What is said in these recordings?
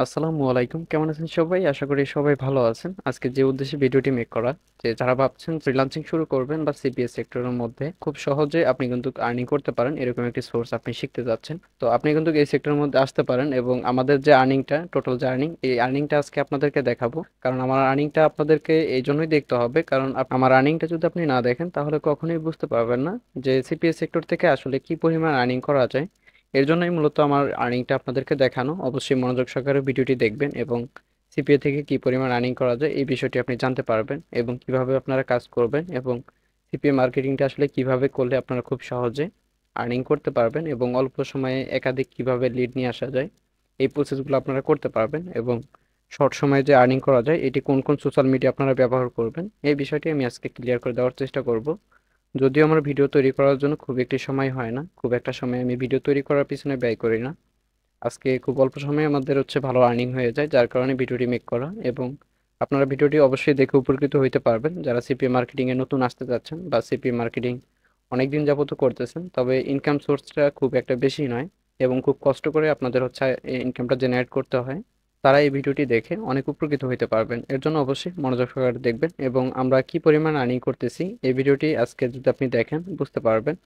আসসালামু আলাইকুম, কেমন আছেন সবাই? আশা করি সবাই ভালো আছেন। আজকে যে উদ্দেশ্যে ভিডিওটি মেক করা, যে যারা ভাবছেন ফ্রিল্যান্সিং শুরু করবেন বা সিপিএস সেক্টরের মধ্যে খুব সহজে আপনি কিন্তু আর্নিং করতে পারেন, এরকম একটি সোর্স আপনি শিখতে যাচ্ছেন, তো আপনি কিন্তু এই সেক্টরের মধ্যে আসতে পারেন। এবং আমাদের যে আর্নিংটা, টোটাল যে আর্নিং, এই আর্নিংটা আজকে আপনাদেরকে দেখাবো। কারণ আমার আর্নিংটা আপনাদেরকে এই জন্যই দেখতে হবে, কারণ আমার আর্নিংটা যদি আপনি না দেখেন তাহলে কখনোই বুঝতে পারবেন না যে সিপিএস সেক্টর থেকে আসলে কি পরিমাণ আর্নিং করা যায়। এর জন্যই মূলত আমার আর্নিংটা আপনাদেরকে দেখানো। অবশ্যই মনোযোগ সহকারে ভিডিওটি দেখবেন এবং সিপিএ থেকে কি পরিমাণ আর্নিং করা যায় এই বিষয়টি আপনি জানতে পারবেন, এবং কিভাবে আপনারা কাজ করবেন, এবং সিপিএ মার্কেটিংটা আসলে কিভাবে করলে আপনারা খুব সহজে আর্নিং করতে পারবেন, এবং অল্প সময়ে একাধিক কিভাবে লিড নিয়ে আসা যায় এই প্রসেসগুলো আপনারা করতে পারবেন। এবং শর্ট সময়ে যে আর্নিং করা যায় এটি কোন কোন সোশ্যাল মিডিয়া আপনারা ব্যবহার করবেন এই বিষয়টি আমি আজকে ক্লিয়ার করে দেওয়ার চেষ্টা করব। যদিও আমার ভিডিও তৈরি করার জন্য খুব একটি সময় হয় না, খুব একটা সময় আমি ভিডিও তৈরি করার পিছনে ব্যয় করি না। আজকে খুব অল্প সময়ে আমাদের ভালো আর্নিং হয়ে যায়, যার কারণে ভিডিওটি মেক করা। এবং আপনারা ভিডিওটি অবশ্যই দেখে উপকৃত হইতে পারবেন যারা সিপিএ মার্কেটিং এ নতুন আসতে যাচ্ছেন বা সিপিএ মার্কেটিং অনেকদিন যাবত করতেছেন, তবে ইনকাম সোর্সটা খুব একটা বেশি নয় এবং খুব কষ্ট করে আপনাদের ইনকামটা জেনারেট করতে হয়। তারা এই ভিডিওটি দেখে অনেক উপকৃত হইতে পারবেন। এর জন্য অবশ্যই মনোযোগ সহকারে দেখবেন, এবং আমরা কি পরিমাণ আর্নিং করতেছি এই ভিডিওটি আজকে যদি আপনি দেখেন বুঝতে পারবেন।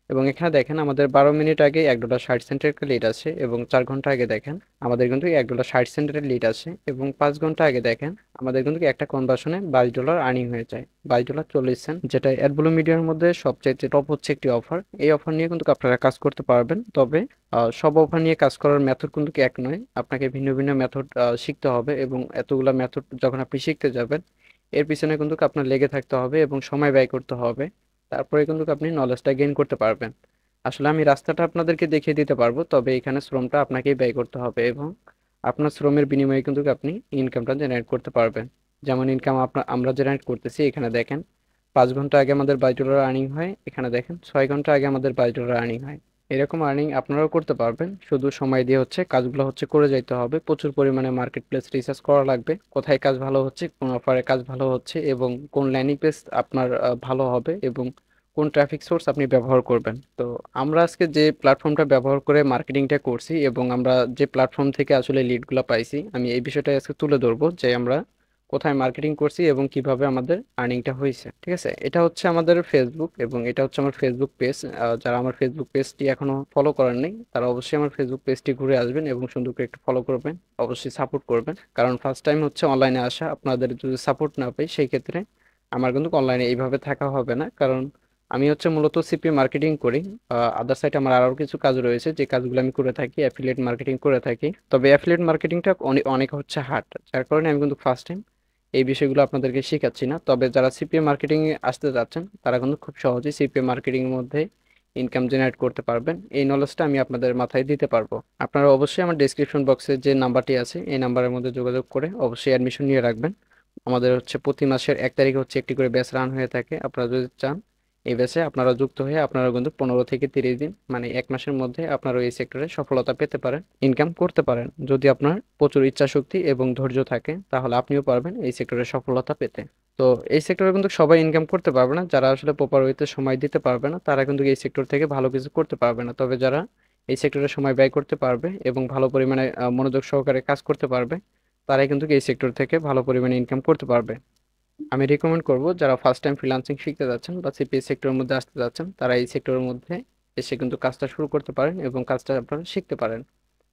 এবং এখানে দেখেন আমাদের 12 মিনিট আগে $1.60 একটা লিড আছে, এবং 4 ঘন্টা আগে দেখেন আমাদের কিন্তু $1.60 লিড আছে, এবং 5 ঘন্টা আগে দেখেন আমাদের কিন্তু একটা কনভার্সনে $22 আর্নিং হয়ে যায়, $22.40, যেটা অ্যাডব্লু মিডিয়ার মধ্যে সবচেয়ে টপ হচ্ছে একটি অফার। এই অফার নিয়ে কিন্তু আপনারা কাজ করতে পারবেন, তবে সব অফার নিয়ে কাজ করার মেথড কিন্তু এক নয়। আপনাকে ভিন্ন ভিন্ন মেথড শিখতে হবে, এবং এতগুলা মেথড যখন আপনি শিখতে যাবেন এর পিছনে কিন্তু আপনার লেগে থাকতে হবে এবং সময় ব্যয় করতে হবে। তারপরে কিন্তু আপনি নলেজটা গেইন করতে পারবেন। আসলে আমি রাস্তাটা আপনাদেরকে দেখিয়ে দিতে পারবো, তবে এখানে শ্রমটা আপনাকেই ব্যয় করতে হবে, এবং আপনার শ্রমের বিনিময়ে কিন্তু আপনি ইনকামটা জেনারেট করতে পারবেন। যেমন ইনকাম আমরা জেনারেট করতেছি, এখানে দেখেন 5 ঘন্টা আগে আমাদের $22 আর্নিং হয়, এখানে দেখেন 6 ঘন্টা আগে আমাদের $22 আর্নিং হয়। এরকম আর্নিং আপনারাও করতে পারবেন, শুধু সময় দিয়ে কাজগুলো করে যাইতে হবে। প্রচুর পরিমাণে মার্কেট প্লেস রিসার্চ করা লাগবে, কোথায় কাজ ভালো হচ্ছে, কোন অফারে কাজ ভালো হচ্ছে, এবং কোন ল্যান্ডিং পেজ আপনার ভালো হবে, এবং কোন ট্রাফিক সোর্স আপনি ব্যবহার করবেন। তো আমরা আজকে যে প্ল্যাটফর্মটা ব্যবহার করে মার্কেটিংটা করছি, এবং আমরা যে প্ল্যাটফর্ম থেকে আসলে লিডগুলো পাইছি, আমি এই বিষয়টা আজকে তুলে ধরবো যে আমরা কোথায় মার্কেটিং করছি এবং কিভাবে আমাদের আর্নিংটা হয়েছে। ঠিক আছে, এটা হচ্ছে আমাদের ফেসবুক, এবং এটা হচ্ছে আমার ফেসবুক পেজ। যারা আমার ফেসবুক পেজটি এখনো ফলো করেন নাই তারা অবশ্যই আমার ফেসবুক পেজটি ঘুরে আসবেন এবং সুন্দর করে একটু ফলো করবেন, অবশ্যই সাপোর্ট করবেন। কারণ ফার্স্ট টাইম হচ্ছে অনলাইনে আসা, আপনাদের যদি সাপোর্ট না পাই সেই ক্ষেত্রে আমার কিন্তু অনলাইনে এইভাবে থাকা হবে না। কারণ আমি মূলত সিপি মার্কেটিং করি। আদার সাইড আমার আরও কিছু কাজ রয়েছে, যে কাজগুলো আমি করে থাকি, অ্যাফিলিয়েট মার্কেটিং করে থাকি। তবে অ্যাফিলিয়েট মার্কেটিংটা অনেক অনেক হার্ড, যার কারণে আমি কিন্তু ফার্স্ট টাইম এই বিষয়গুলো আপনাদেরকে শেখাচ্ছি না। তবে যারা সিপিএ মার্কেটিং এ আসতে যাচ্ছেন তারা কিন্তু খুব সহজেই সিপিএ মার্কেটিং এর মধ্যে ইনকাম জেনারেট করতে পারবেন, এই নলেজটা আমি আপনাদের মাথায় দিতে পারবো। আপনারা অবশ্যই আমার ডেসক্রিপশন বক্সে যে নাম্বারটি আছে এই নাম্বারের মধ্যে যোগাযোগ করে অবশ্যই অ্যাডমিশন নিয়ে রাখবেন। আমাদের প্রতি মাসের 1 তারিখে একটি করে ব্যাচ রান হয়ে থাকে। আপনারা যদি চান এই ব্যাচে আপনারা যুক্ত হয়ে আপনারা কিন্তু 15 থেকে 30 দিন, মানে 1 মাসের মধ্যে আপনারা এই সেক্টরে সফলতা পেতে পারেন, ইনকাম করতে পারেন। যদি আপনার প্রচুর ইচ্ছা শক্তি এবং ধৈর্য থাকে তাহলে আপনিও পারবেন এই সেক্টরে সফলতা পেতে। তো এই সেক্টরে কিন্তু সবাই ইনকাম করতে পারবে না, যারা আসলে প্রপার ওয়েতে সময় দিতে পারবে না তারা কিন্তু এই সেক্টর থেকে ভালো কিছু করতে পারবে না। তবে যারা এই সেক্টরে সময় ব্যয় করতে পারবে এবং ভালো পরিমাণে মনোযোগ সহকারে কাজ করতে পারবে তারাই কিন্তু এই সেক্টর থেকে ভালো পরিমাণে ইনকাম করতে পারবে। আমি রিকমেন্ড করব যারা ফার্স্ট টাইম ফ্রিল্যান্সিং শিখতে যাচ্ছেন বা সিপিএস সেক্টরের মধ্যে আসতে যাচ্ছেন তারা এই সেক্টরের মধ্যে এসে কিন্তু কাজটা শুরু করতে পারেন এবং কাজটা আপনারা শিখতে পারেন।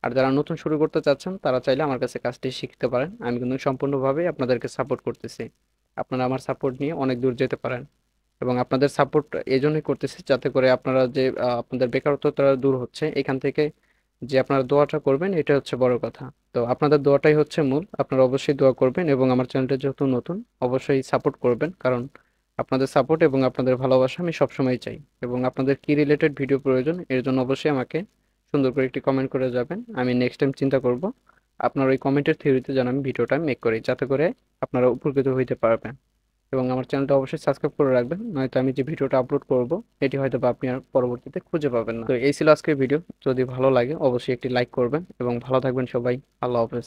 আর যারা নতুন শুরু করতে চাচ্ছেন তারা চাইলে আমার কাছে কাজটি শিখতে পারেন, আমি কিন্তু সম্পূর্ণভাবে আপনাদেরকে সাপোর্ট করতেছি। আপনারা আমার সাপোর্ট নিয়ে অনেক দূর যেতে পারেন, এবং আপনাদের সাপোর্ট এই জন্যই করতেছি যাতে করে আপনারা যে আপনাদের বেকারত্বটা দূর হচ্ছে এখান থেকে যে আপনারা দোয়াটা করবেন এটা হচ্ছে বড় কথা। তো আপনাদের দোয়াটাই হচ্ছে মূল, আপনারা অবশ্যই দোয়া করবেন, এবং আমার চ্যানেলটা যেহেতু নতুন অবশ্যই সাপোর্ট করবেন, কারণ আপনাদের সাপোর্ট এবং আপনাদের ভালোবাসা আমি সবসময় চাই। এবং আপনাদের কি রিলেটেড ভিডিও প্রয়োজন এর জন্য অবশ্যই আমাকে সুন্দর করে একটি কমেন্ট করে যাবেন, আমি নেক্সট টাইম চিন্তা করব আপনার ওই কমেন্টের থিওরিতে যেন আমি ভিডিওটা মেক করি, যাতে করে আপনারা উপকৃত হইতে পারবেন। এবং আমার চ্যানেলটা অবশ্যই সাবস্ক্রাইব করে রাখবেন, নয়তো আমি যে ভিডিওটা আপলোড করব এটি হয়তো বা আপনি আর পরবর্তীতে খুঁজে পাবেন না। তো এই ছিল আজকের ভিডিও, যদি ভালো লাগে অবশ্যই একটি লাইক করবেন এবং ভালো থাকবেন সবাই। আল্লাহ হাফেজ।